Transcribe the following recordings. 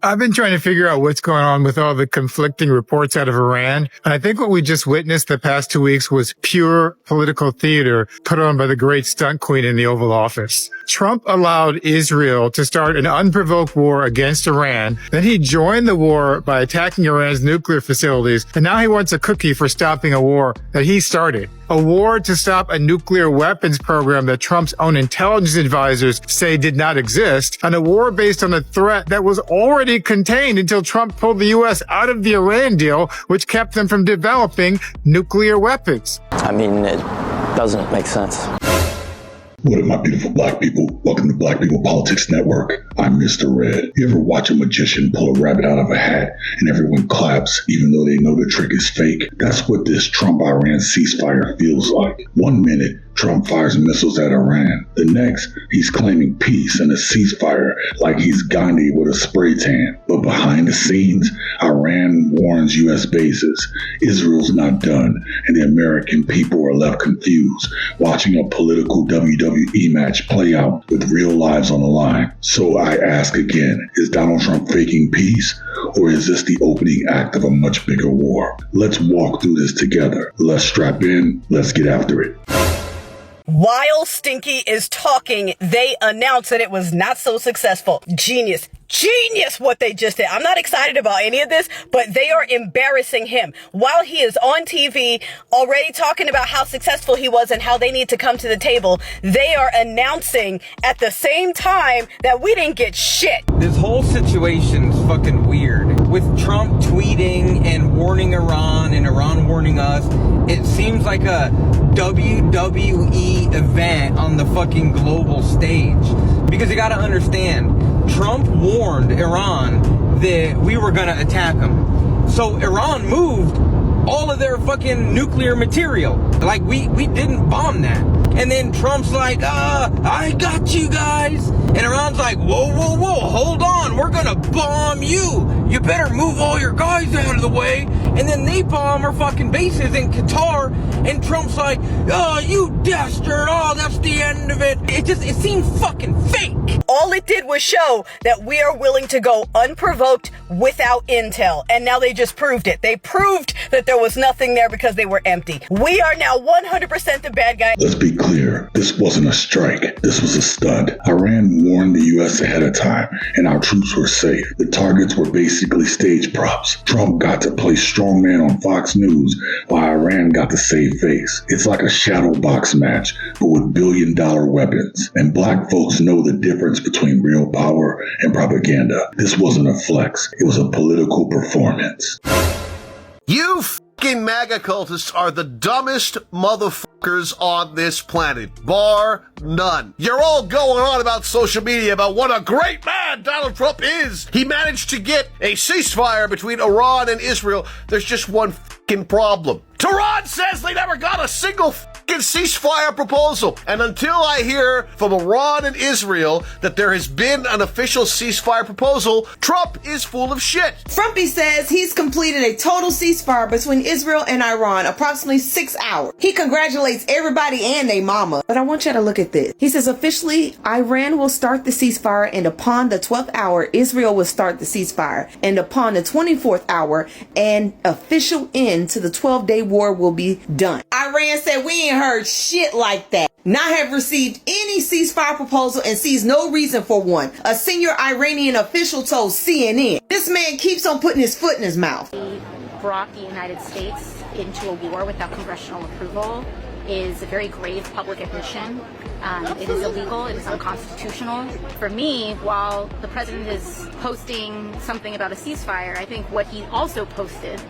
I've been trying to figure out what's going on with all the conflicting reports out of Iran. And I think what we just witnessed the past 2 weeks was pure political theater put on by the great stunt queen in the Oval Office. Trump allowed Israel to start an unprovoked war against Iran. Then he joined the war by attacking Iran's nuclear facilities. And now he wants a cookie for stopping a war that he started. A war to stop a nuclear weapons program that Trump's own intelligence advisors say did not exist, and a war based on a threat that was already contained until Trump pulled the U.S. out of the Iran deal, which kept them from developing nuclear weapons. I mean, it doesn't make sense. What up, my beautiful black people? Welcome to Black People Politics Network. I'm Mr. Red. You ever watch a magician pull a rabbit out of a hat and everyone claps even though they know the trick is fake? That's what this Trump-Iran ceasefire feels like. 1 minute, Trump fires missiles at Iran. The next, he's claiming peace and a ceasefire like he's Gandhi with a spray tan. But behind the scenes, Iran warns U.S. bases. Israel's not done, and the American people are left confused, watching a political WWE match play out with real lives on the line. So I ask again, is Donald Trump faking peace, or is this the opening act of a much bigger war? Let's walk through this together. Let's strap in. Let's get after it. While Stinky is talking, they announced that it was not so successful. Genius what they just did. I'm not excited about any of this, but they are embarrassing him. While he is on TV already talking about how successful he was and how they need to come to the table, they are announcing at the same time that we didn't get shit. This whole situation's fucking weird. With Trump tweeting and warning Iran and Iran warning us, it seems like a WWE event on the fucking global stage. Because you gotta understand, Trump warned Iran that we were gonna attack them. So Iran moved all of their fucking nuclear material. Like, we didn't bomb that. And then Trump's like, I got you guys. And Iran's like, whoa, hold on. We're gonna bomb you. You better move all your guys out of the way. And then they bomb our fucking bases in Qatar. And Trump's like, oh, you dastard. Oh, that's the end of it. It seemed fucking fake. All it did was show that we are willing to go unprovoked without intel. And now they just proved it. They proved that there was nothing there because they were empty. We are now 100% the bad guy. Let's be clear. This wasn't a strike. This was a stunt. Iran warned the U.S. ahead of time, and our troops were safe. The targets were basically stage props. Trump got to play strongman on Fox News, while Iran got to save face. It's like a shadow box match, but with billion-dollar weapons. And black folks know the difference between real power and propaganda. This wasn't a flex. It was a political performance. You fucking MAGA cultists are the dumbest motherfuckers on this planet, bar none. You're all going on about social media about what a great man Donald Trump is. He managed to get a ceasefire between Iran and Israel. There's just one fucking problem. Tehran says they never got a single fucking ceasefire proposal. And until I hear from Iran and Israel that there has been an official ceasefire proposal, Trump is full of shit. Trumpy says he's completed a total ceasefire between Israel and Iran, approximately 6 hours. He congratulates everybody and their mama. But I want you to look at this. He says officially, Iran will start the ceasefire, and upon the 12th hour, Israel will start the ceasefire. And upon the 24th hour, an official end to the 12-day war will be done. Iran said we ain't heard shit like that. Not have received any ceasefire proposal and sees no reason for one. A senior Iranian official told CNN. This man keeps on putting his foot in his mouth. He brought the United States into a war without congressional approval is a very grave public admission. It is illegal, it is unconstitutional. For me, while the president is posting something about a ceasefire, I think what he also posted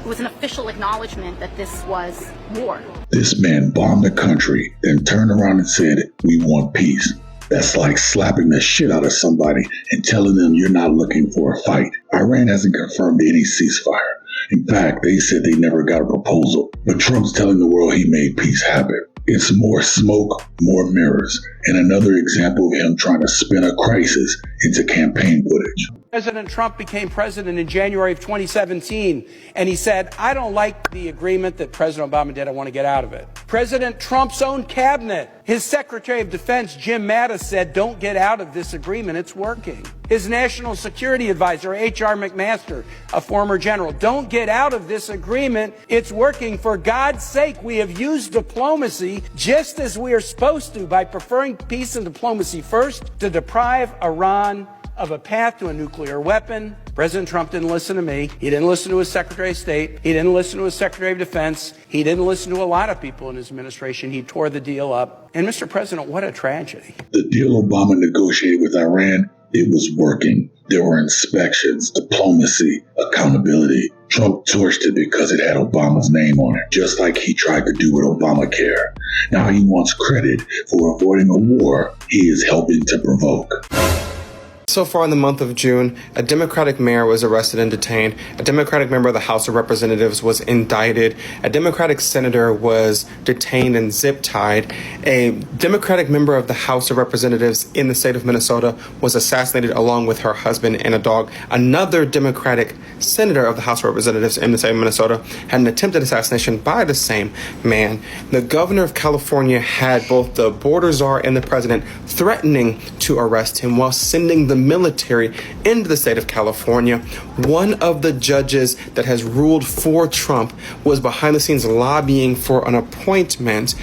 was an official acknowledgement that this was war. This man bombed the country, then turned around and said, we want peace. That's like slapping the shit out of somebody and telling them you're not looking for a fight. Iran hasn't confirmed any ceasefire. In fact, they said they never got a proposal. But Trump's telling the world he made peace happen. It's more smoke, more mirrors, and another example of him trying to spin a crisis into campaign footage. President Trump became president in January of 2017, and he said, I don't like the agreement that President Obama did. I want to get out of it. President Trump's own cabinet, his Secretary of Defense, Jim Mattis, said, don't get out of this agreement. It's working. His National Security Advisor, H.R. McMaster, a former general, don't get out of this agreement. It's working. For God's sake, we have used diplomacy just as we are supposed to by preferring peace and diplomacy first to deprive Iran of a path to a nuclear weapon. President Trump didn't listen to me. He didn't listen to his Secretary of State. He didn't listen to his Secretary of Defense. He didn't listen to a lot of people in his administration. He tore the deal up. And Mr. President, what a tragedy. The deal Obama negotiated with Iran, it was working. There were inspections, diplomacy, accountability. Trump torched it because it had Obama's name on it, just like he tried to do with Obamacare. Now he wants credit for avoiding a war he is helping to provoke. So far in the month of June, a Democratic mayor was arrested and detained. A Democratic member of the House of Representatives was indicted. A Democratic senator was detained and zip-tied. A Democratic member of the House of Representatives in the state of Minnesota was assassinated along with her husband and a dog. Another Democratic senator of the House of Representatives in the state of Minnesota had an attempted assassination by the same man. The governor of California had both the border czar and the president threatening to arrest him while sending the military into the state of California. One of the judges that has ruled for Trump was behind the scenes lobbying for an appointment.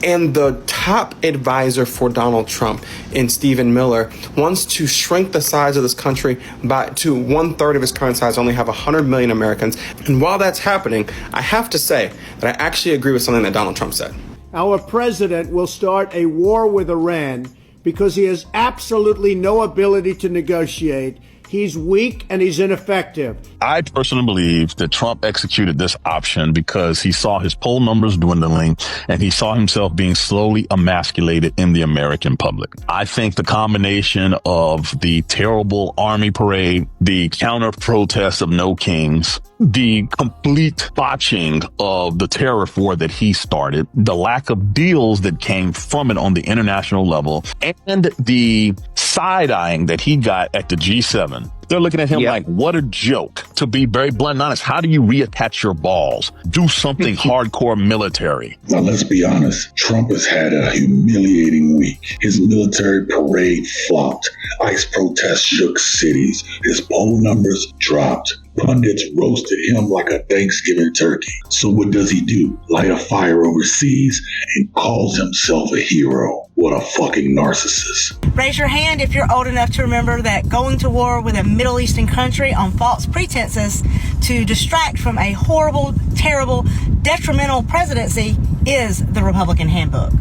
And the top advisor for Donald Trump, in Stephen Miller, wants to shrink the size of this country to 1/3 of its current size, only have 100 million Americans. And while that's happening, I have to say that I actually agree with something that Donald Trump said. Our president will start a war with Iran because he has absolutely no ability to negotiate. He's weak and he's ineffective. I personally believe that Trump executed this option because he saw his poll numbers dwindling and he saw himself being slowly emasculated in the American public. I think the combination of the terrible army parade, the counter protests of no kings, the complete botching of the tariff war that he started, the lack of deals that came from it on the international level, and the side-eyeing that he got at the G7. They're looking at him like, what a joke. To be very blunt and honest, how do you reattach your balls? Do something hardcore military. Now, let's be honest. Trump has had a humiliating week. His military parade flopped. ICE protests shook cities. His poll numbers dropped. Pundits roasted him like a Thanksgiving turkey. So what does he do? Light a fire overseas and calls himself a hero. What a fucking narcissist. Raise your hand if you're old enough to remember that going to war with a Middle Eastern country on false pretenses to distract from a horrible, terrible, detrimental presidency is the Republican handbook.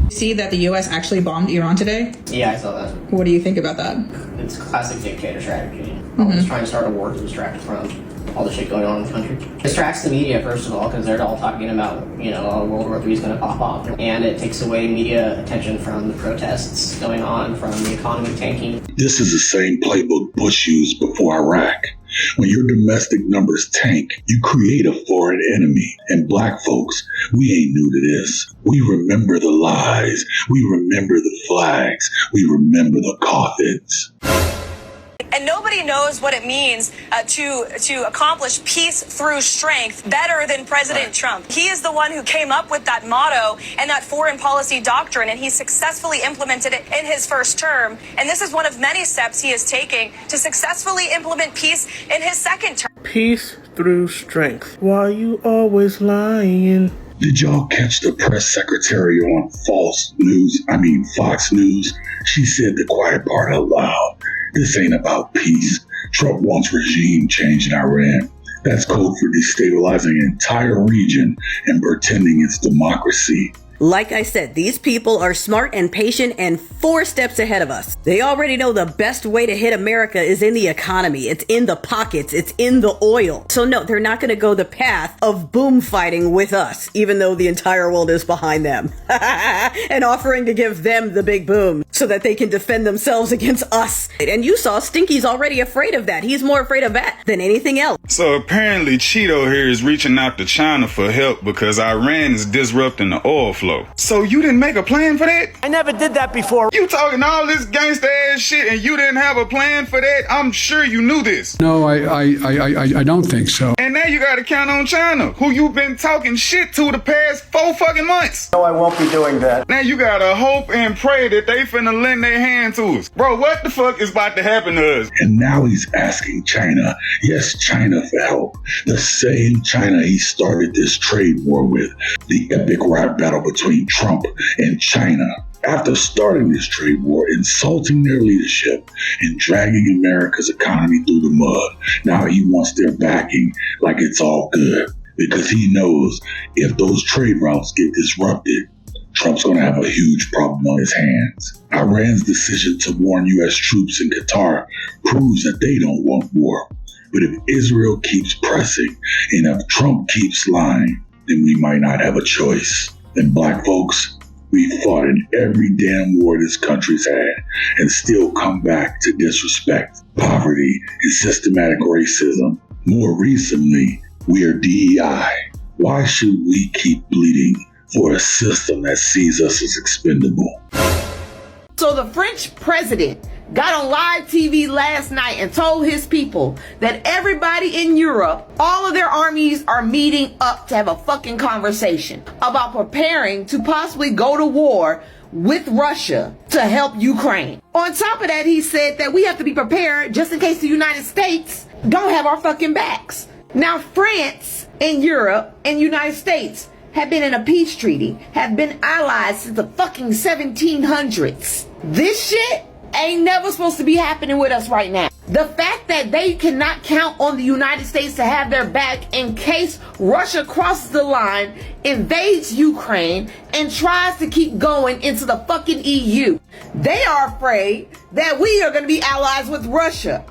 See that the U.S. actually bombed Iran today? Yeah, I saw that. What do you think about that? It's classic dictator strategy. Always trying to start a war to distract from all the shit going on in the country. It distracts the media, first of all, because they're all talking about, World War III is going to pop off. And it takes away media attention from the protests going on, from the economy tanking. This is the same playbook Bush used before Iraq. When your domestic numbers tank, you create a foreign enemy. And black folks, we ain't new to this. We remember the lies. We remember the flags. We remember the coffins. And nobody knows what it means to accomplish peace through strength better than President Trump. He is the one who came up with that motto and that foreign policy doctrine, and he successfully implemented it in his first term. And this is one of many steps he is taking to successfully implement peace in his second term. Peace through strength. Why you always lying? Did y'all catch the press secretary on Fox News? She said the quiet part out loud. This ain't about peace. Trump wants regime change in Iran. That's code for destabilizing an entire region and pretending it's democracy. Like I said, these people are smart and patient and 4 steps ahead of us. They already know the best way to hit America is in the economy. It's in the pockets. It's in the oil. So no, they're not going to go the path of boom fighting with us, even though the entire world is behind them and offering to give them the big boom. so that they can defend themselves against us. And you saw Stinky's already afraid of that. He's more afraid of that than anything else. So apparently Cheeto here is reaching out to China for help because Iran is disrupting the oil flow. So you didn't make a plan for that? I never did that before. You talking all this gangsta ass shit and you didn't have a plan for that? I'm sure you knew this. No, I don't think so. And now you gotta count on China, who you've been talking shit to the past 4 fucking months. No, I won't be doing that. Now you gotta hope and pray that they finna lend their hand to us. Bro, what the fuck is about to happen to us? And now he's asking China, yes, China, for help. The same China he started this trade war with, the epic rap battle between Trump and China. After starting this trade war, insulting their leadership, and dragging America's economy through the mud, now he wants their backing like it's all good. Because he knows if those trade routes get disrupted, Trump's going to have a huge problem on his hands. Iran's decision to warn U.S. troops in Qatar proves that they don't want war. But if Israel keeps pressing, and if Trump keeps lying, then we might not have a choice. And black folks, we fought in every damn war this country's had and still come back to disrespect, poverty, and systematic racism. More recently, we are DEI. Why should we keep bleeding for a system that sees us as expendable? So the French president got on live TV last night and told his people that everybody in Europe, all of their armies are meeting up to have a fucking conversation about preparing to possibly go to war with Russia to help Ukraine. On top of that, he said that we have to be prepared just in case the United States don't have our fucking backs. Now, France and Europe and United States have been in a peace treaty, have been allies since the fucking 1700s. This shit ain't never supposed to be happening with us right now. The fact that they cannot count on the United States to have their back in case Russia crosses the line, invades Ukraine, and tries to keep going into the fucking EU. They are afraid that we are going to be allies with Russia.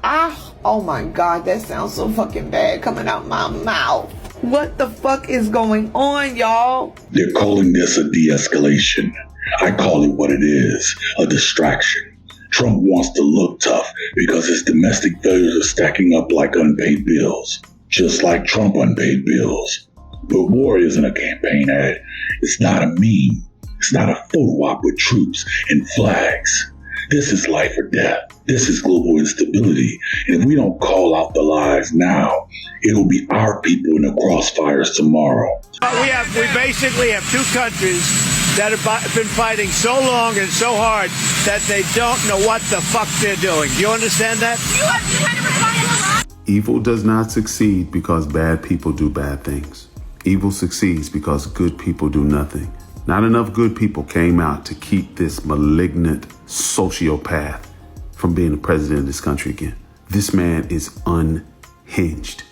Oh my God, that sounds so fucking bad coming out my mouth. What the fuck is going on, y'all? They're calling this a de-escalation. I call it what it is, a distraction. Trump wants to look tough because his domestic failures are stacking up like unpaid bills, just like Trump unpaid bills. But war isn't a campaign ad. It's not a meme. It's not a photo op with troops and flags. This is life or death. This is global instability. And if we don't call out the lies now, it'll be our people in the crossfires tomorrow. We basically have two countries that have been fighting so long and so hard that they don't know what the fuck they're doing. Do you understand that? Evil does not succeed because bad people do bad things. Evil succeeds because good people do nothing. Not enough good people came out to keep this malignant sociopath from being the president of this country again. This man is unhinged.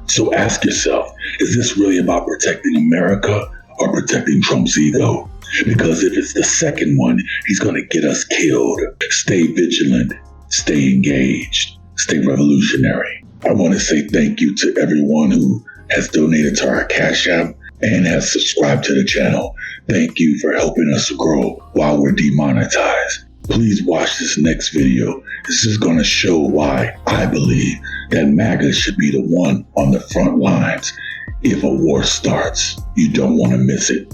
So ask yourself, is this really about protecting America or protecting Trump's ego? Because if it's the second one, he's going to get us killed. Stay vigilant, stay engaged, stay revolutionary. I want to say thank you to everyone who has donated to our Cash App and has subscribed to the channel. Thank you for helping us grow while we're demonetized. Please watch this next video. This is going to show why I believe that MAGA should be the one on the front lines if a war starts. You don't want to miss it.